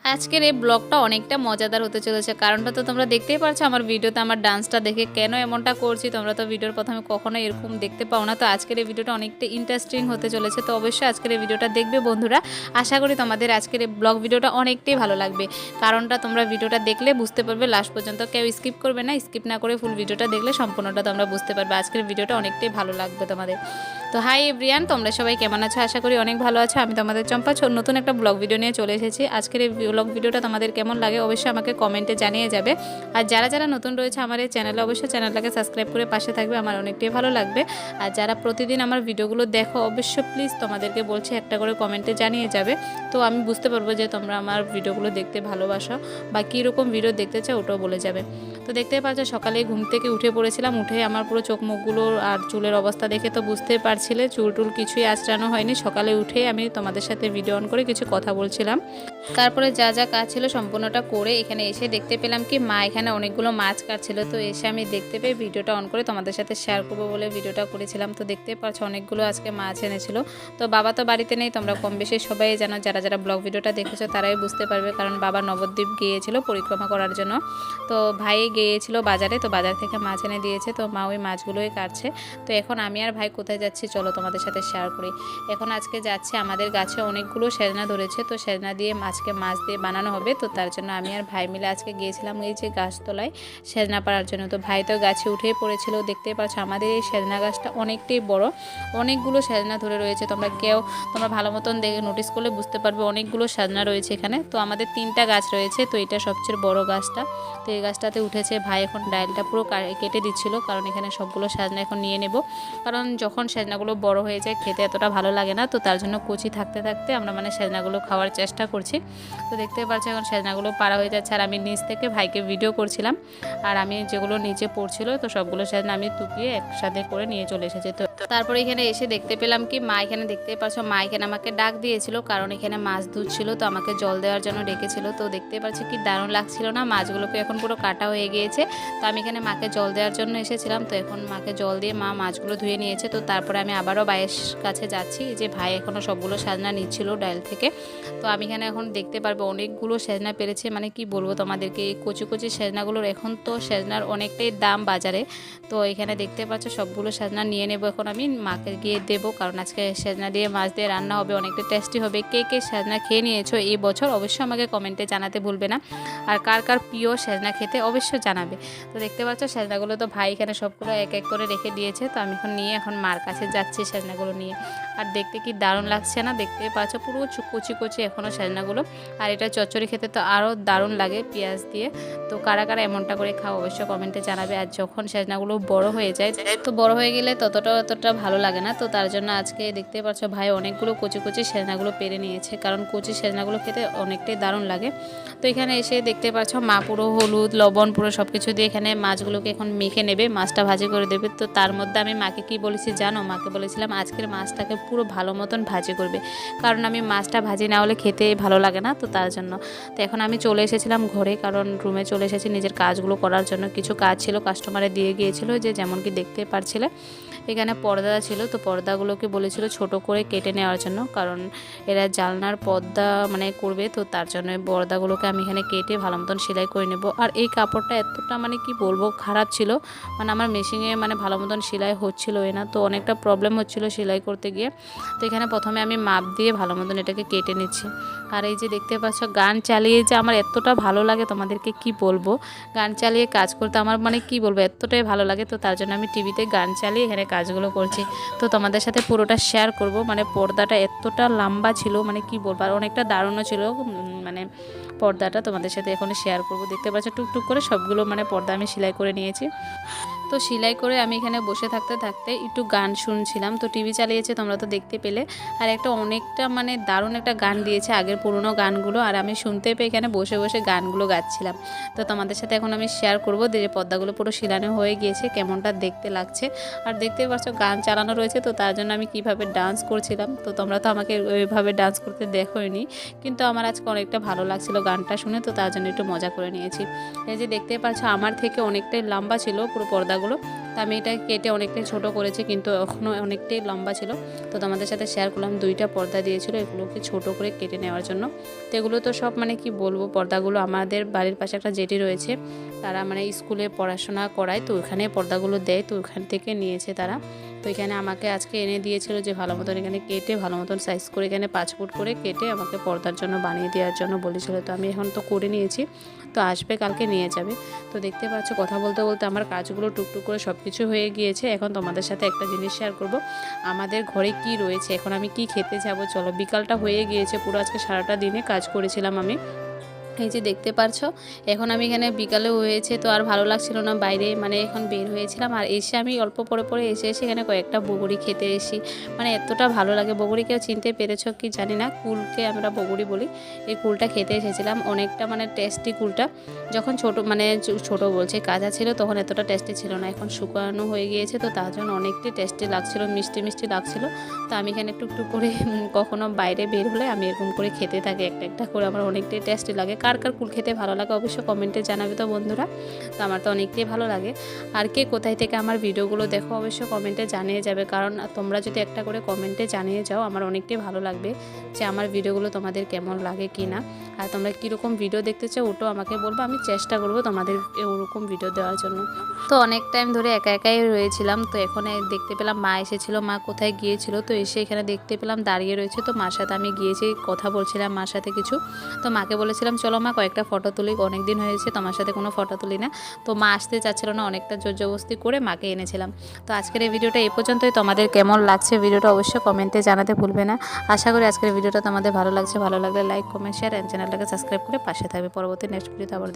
আজকের এই ব্লগটা অনেকটা মজাদার হতে চলেছে। কারণটা তো তোমরা দেখতেই পারছো আমার ভিডিওতে আমার ডান্সটা দেখে কেন এমনটা করছি। তোমরা তো ভিডিওর প্রথমে কখনো এরকম দেখতে পাও না। তো আজকের এই ভিডিওটা অনেকটা ইন্টারেস্টিং হতে চলেছে। তো অবশ্যই আজকের এই ভিডিওটা দেখবে বন্ধুরা। আশা করি তোমাদের আজকের এই ব্লগ ভিডিওটা অনেকটাই ভালো লাগবে। কারণটা তোমরা ভিডিওটা দেখলে বুঝতে পারবে লাস্ট পর্যন্ত। কেউ স্কিপ করবে না, স্কিপ না করে ফুল ভিডিওটা দেখলে সম্পূর্ণটা তোমরা বুঝতে পারবে। আজকের ভিডিওটা অনেকটাই ভালো লাগবে তোমাদের। তো হাই এভরিওয়ান, তোমরা সবাই কেমন আছো? আশা করি অনেক ভালো আছো। আমি তোমাদের চম্পা নতুন একটা ব্লগ ভিডিও নিয়ে চলে এসেছি। আজকের এই ব্লগ ভিডিওটা তোমাদের কেমন লাগে অবশ্যই আমাকে কমেন্টে জানিয়ে যাবে। আর যারা যারা নতুন রয়েছে আমার এই চ্যানেলে অবশ্যই চ্যানেলটাকে সাবস্ক্রাইব করে পাশে থাকবে, আমার অনেকটাই ভালো লাগবে। আর যারা প্রতিদিন আমার ভিডিওগুলো দেখো অবশ্যই প্লিজ তোমাদেরকে বলছি একটা করে কমেন্টে জানিয়ে যাবে। তো আমি বুঝতে পারবো যে তোমরা আমার ভিডিওগুলো দেখতে ভালোবাসো বা কীরকম ভিডিও দেখতে চাও ওটাও বলে যাবে। তো দেখতেই পাচ্ছ সকালে ঘুম থেকে উঠে পড়েছিলাম। উঠে আমার পুরো চোখ মুখগুলো আর চুলের অবস্থা দেখে তো বুঝতে পারছিলে চুল টুল কিছুই আঁচড়ানো হয়নি। সকালে উঠে আমি তোমাদের সাথে ভিডিও অন করে কিছু কথা বলছিলাম। তারপরে যা যা কাজ ছিল সম্পূর্ণটা করে এখানে এসে দেখতে পেলাম কি মা এখানে অনেকগুলো মাছ কাটছিল। তো এসে আমি দেখতে পেয়ে ভিডিওটা অন করে তোমাদের সাথে শেয়ার করবো বলে ভিডিওটা করেছিলাম। তো দেখতে পাচ্ছ অনেকগুলো আজকে মাছ এনেছিল। তো বাবা তো বাড়িতে নেই, তোমরা কম বেশি সবাই জানো, যারা যারা ব্লগ ভিডিওটা দেখেছো তারাই বুঝতে পারবে। কারণ বাবা নবদ্বীপ গিয়েছিল পরিক্রমা করার জন্য। তো ভাই গিয়েছিল বাজারে, তো বাজার থেকে মাছ এনে দিয়েছে। তো মা ওই মাছগুলোই কাটছে। তো এখন আমি আর ভাই কোথায় যাচ্ছি চলো তোমাদের সাথে শেয়ার করি। এখন আজকে যাচ্ছে আমাদের গাছে অনেকগুলো সেজনা ধরেছে। তো সেজনা দিয়ে আজকে মাছ দিয়ে বানানো হবে। তো তার জন্য আমি আর ভাই মিলে আজকে গিয়েছিলাম এই যে গাছতলায় সেজনা পাড়ার জন্য। তো ভাই তো গাছে উঠেই পড়েছিল। দেখতেই পাচ্ছ আমাদের এই সেজনা গাছটা অনেকটাই বড়, অনেকগুলো সেজনা ধরে রয়েছে। তোমরা ভালো মতন দেখে নোটিস করলে বুঝতে পারবে অনেকগুলো সেজনা রয়েছে এখানে। তো আমাদের 3টা গাছ রয়েছে, তো এটা সবচেয়ে বড় গাছটা। তো এই গাছটাতে উঠেছে। ভাই এখন ডালটা পুরো কেটে দিচ্ছিল, কারণ এখানে সবগুলো সেজনা এখন নিয়ে নেব। কারণ যখন সেজনাগুলো বড় হয়ে যায় খেতে এতটা ভালো লাগে না। তো তার জন্য কচি থাকতে থাকতে আমরা সেজনাগুলো খাওয়ার চেষ্টা করছি। তো দেখতে পাচ্ছি এখন সেজনাগুলো পাড়া হয়ে যাচ্ছে। আর আমি নিচ থেকে ভাইকে ভিডিও করছিলাম। আর আমি যেগুলো নিচে পড়ছিল তো সবগুলো সেজনা আমি টুকিয়ে একসাথে করে নিয়ে চলে এসেছি। তো তারপরে এখানে এসে দেখতে পেলাম কি মা এখানে দেখতে পাচ্ছ মা এখানে আমাকে ডাক দিয়েছিল, কারণ এখানে মাছ ধুচ্ছিল। তো আমাকে জল দেওয়ার জন্য ডেকেছিল। তো দেখতে পাচ্ছি কি দারুণ লাগছিল না, মাছগুলোকে এখন পুরো কাটা হয়ে গিয়েছে। তো আমি এখানে মাকে জল দেওয়ার জন্য এসেছিলাম। তো এখন মাকে জল দিয়ে মা মাছগুলো ধুয়ে নিয়েছে। তো তারপরে আমি আবারও ভাইয়ের কাছে যাচ্ছি, যে ভাই এখনও সবগুলো সেজনা নিচ্ছিল ডাল থেকে। তো আমি এখানে এখন দেখতে পারবো অনেকগুলো সেজনা পেরেছে। কি বলবো তোমাদেরকে, এই কচি কচি সেজনাগুলোর এখন তো সেজনার অনেকটাই দাম বাজারে। তো এখানে দেখতে পাচ্ছ সবগুলো সেজনা নিয়ে নেব এখন আমি মাকে গিয়ে দেবো, কারণ আজকে সেজনা দিয়ে মাছ দিয়ে রান্না হবে, অনেকটা টেস্টি হবে। কে কে সেজনা খেয়ে নিয়েছো এই বছর অবশ্যই আমাকে কমেন্টে জানাতে ভুলবে না। আর কার কার প্রিয় সেজনা খেতে অবশ্যই জানাবে। তো দেখতে পাচ্ছ সেজনাগুলো তো ভাই এখানে সবগুলো এক এক করে রেখে দিয়েছে। তো আমি এখন মার কাছে যাচ্ছি সেজনাগুলো নিয়ে। আর দেখতে কি দারুণ লাগছে না, দেখতে পাচ্ছ পুরো কচি কচি এখনও সেজনাগুলো। আর এটা চচ্চড়ি খেতে তো আরও দারুণ লাগে পেঁয়াজ দিয়ে। তো কারা কারা এমনটা করে খাও অবশ্যই কমেন্টে জানাবে। আর যখন সেজনাগুলো বড় হয়ে যায়, তো বড় হয়ে গেলে ততটা ভালো লাগে না। তো তার জন্য আজকে দেখতে পাচ্ছ ভাই অনেকগুলো কচি কচি সেজনাগুলো পেরে নিয়েছে, কারণ কচি সেজনাগুলো খেতে অনেকটাই দারুণ লাগে। তো এখানে এসে দেখতে পাচ্ছ মা পুরো হলুদ লবণ পুরো সব কিছু দিয়ে এখানে মাছগুলোকে এখন মেখে নেবে, মাছটা ভাজি করে দেবে। তো তার মধ্যে আমি মাকে কি বলেছি জানো, মাকে বলেছিলাম আজকের মাছটাকে পুরো ভালো মতন ভাজি করবে, কারণ আমি মাছটা ভাজি না হলে খেতে ভালো লাগে না। তো তার জন্য তো এখন আমি চলে এসেছিলাম ঘরে, কারণ রুমে চলে এসেছি নিজের কাজগুলো করার জন্য। কিছু কাজ ছিল কাস্টমারে দিয়ে গিয়েছিল, যে যেমন কি দেখতে পারছিলে এখানে পর্দা ছিল। তো পর্দাগুলোকে বলেছিল ছোট করে কেটে নেওয়ার জন্য, কারণ এরা জানলার পর্দা করবে। তো তার জন্য পর্দাগুলোকে আমি এখানে কেটে ভালো মতন সেলাই করে নেব। আর এই কাপড়টা এতটা কি বলবো খারাপ ছিল, আমার মেশিনে ভালো মতন সেলাই হচ্ছিলোই না। তো অনেকটা প্রবলেম হচ্ছিল সেলাই করতে গিয়ে। তো এখানে প্রথমে আমি মাপ দিয়ে ভালো মতন এটাকে কেটে নিচ্ছি। আর এই যে দেখতে পাচ্ছ গান চালিয়ে যে আমার এতটা ভালো লাগে তোমাদেরকে কি বলবো, গান চালিয়ে কাজ করতে আমার কি বলবো এতটাই ভালো লাগে। তো তার জন্য আমি টিভিতে গান চালিয়ে এখানে কাজগুলো করছি। তো তোমাদের সাথে পুরোটা শেয়ার করব। পর্দাটা এতটা লম্বা ছিল কি বলবো, আর অনেকটা দারুণও ছিল পর্দাটা তোমাদের সাথে এখন শেয়ার করব। দেখতে পাচ্ছ টুকটুক করে সবগুলো পর্দা আমি সেলাই করে নিয়েছি। তো সেলাই করে আমি এখানে বসে থাকতে থাকতে একটু গান শুনছিলাম। তো টিভি চালিয়েছে তোমরা তো দেখতে পেলে। আর অনেকটা দারুণ একটা গান দিয়েছে আগের পুরনো গানগুলো, আর আমি শুনতে পেয়ে এখানে বসে বসে গানগুলো গাচ্ছিলাম। তো তোমাদের সাথে এখন আমি শেয়ার করবো যে পর্দাগুলো পুরো সেলানো হয়ে গিয়েছে, কেমনটা দেখতে লাগছে। আর দেখতে পাচ্ছ গান চালানো রয়েছে, তো তার জন্য আমি কিভাবে ডান্স করছিলাম। তো তোমরা তো আমাকে ওইভাবে ডান্স করতে দেখোইনি, কিন্তু আমার আজকে অনেকটা ভালো লাগছিল গানটা শুনে। তো তার জন্য একটু মজা করে নিয়েছি। এই যে দেখতে পাচ্ছ আমার থেকে অনেকটাই লম্বা ছিল পুরো পর্দাগুলো। পর্দাগুলো। তো আমি এটা কেটে অনেকটাই ছোট করেছি, কিন্তু এখনও অনেকটাই লম্বা ছিল। তো তোমাদের সাথে শেয়ার করলাম, 2টা পর্দা দিয়েছিল, এগুলোকে ছোট করে কেটে নেওয়ার জন্য। তো এগুলো তো সব মানে কি বলবো, পর্দাগুলো আমাদের বাড়ির পাশে একটা জেটি রয়েছে, তারা মানে স্কুলে পড়াশোনা করায়, তো ওখানে পর্দাগুলো দেয়, তো ওখান থেকে নিয়েছে তারা। তো এখানে আমাকে আজকে এনে দিয়েছিল যে ভালো মতন এখানে কেটে ভালো মতন সাইজ করে এখানে 5 ফুট করে কেটে আমাকে পর্দার জন্য বানিয়ে দেওয়ার জন্য বলেছিল। তো আমি এখন তো করে নিয়েছি, তো আসবে কালকে নিয়ে যাবে। তো দেখতে পাচ্ছ কথা বলতে বলতে আমার কাজগুলো টুকটুক করে সব কিছু হয়ে গিয়েছে। এখন তোমাদের সাথে একটা জিনিস শেয়ার করব, আমাদের ঘরে কি রয়েছে, এখন আমি কি খেতে যাব। চলো, বিকালটা হয়ে গিয়েছে, পুরো আজকে সারাটা দিনে কাজ করেছিলাম আমি। এই যে দেখতে পারছো, এখন আমি এখানে বিকালে হয়েছে, তো আর ভালো লাগছিল না বাইরে, মানে এখন বের হয়েছিলাম, আর এসে আমি অল্প পরে এসে এখানে কয়েকটা বগুড়ি খেতে এসি। মানে এতটা ভালো লাগে, বগুড়ি কেউ চিনতে পেরেছ কি জানি না, কুলকে আমরা বগুড়ি বলি। এই কুলটা খেতে এসেছিলাম, অনেকটা মানে টেস্টি কুলটা। যখন ছোট বলছে কাঁচা ছিল তখন এতটা টেস্টি ছিল না, এখন শুকানো হয়ে গিয়েছে, তো তার জন্য অনেকটাই টেস্টি লাগছিল, মিষ্টি লাগছিল। তো আমি এখানে টুকটুক করে কখনো বাইরে বের হলে আমি এরকম করে খেতে থাকি, একটা করে আমার অনেকটাই টেস্টি লাগে। কার কার কুল খেতে ভালো লাগে অবশ্যই কমেন্টে জানাবে তো বন্ধুরা। তো আমার তো অনেকটাই ভালো লাগে। আর কে কোথায় থেকে আমার ভিডিওগুলো দেখো অবশ্যই কমেন্টে জানিয়ে যাবে, কারণ তোমরা যদি একটা করে কমেন্টে জানিয়ে যাও আমার অনেকটাই ভালো লাগবে যে আমার ভিডিওগুলো তোমাদের কেমন লাগে কি না। আর তোমরা কীরকম ভিডিও দেখতে চাও ওটাও আমাকে বলবো, আমি চেষ্টা করবো তোমাদের ওরকম ভিডিও দেওয়ার জন্য। তো অনেক টাইম ধরে একাই রয়েছিলাম, তো এখন দেখতে পেলাম মা এসেছিল, মা কোথায় গিয়েছিল, তো এসে এখানে দেখতে পেলাম দাঁড়িয়ে রয়েছে। তো মার সাথে আমি গিয়েছি, কথা বলছিলাম মার সাথে কিছু। তো মাকে বলেছিলাম চলো মা কয়েকটা ফটো তুলি, অনেক দিন হয়েছে তোমার সাথে কোনো ফটো তুলি না। তো মা আসতে চাচ্ছিল না, অনেকটা জোরজবস্তি করে মাকে এনেছিলাম। তো আজকের এই ভিডিওটা এই পর্যন্তই, তোমাদের কেমন লাগছে ভিডিওটা অবশ্যই কমেন্টে জানাতে ভুলবে না। আশা করি আজকের ভিডিওটা তোমাদের ভালো লাগছে, ভালো লাগলে লাইক কমেন্ট শেয়ার এন্ড চ্যানেলটাকে সাবস্ক্রাইব করে পাশে থাকবে। পরবর্তী নেক্সট ভিডিওতে আবার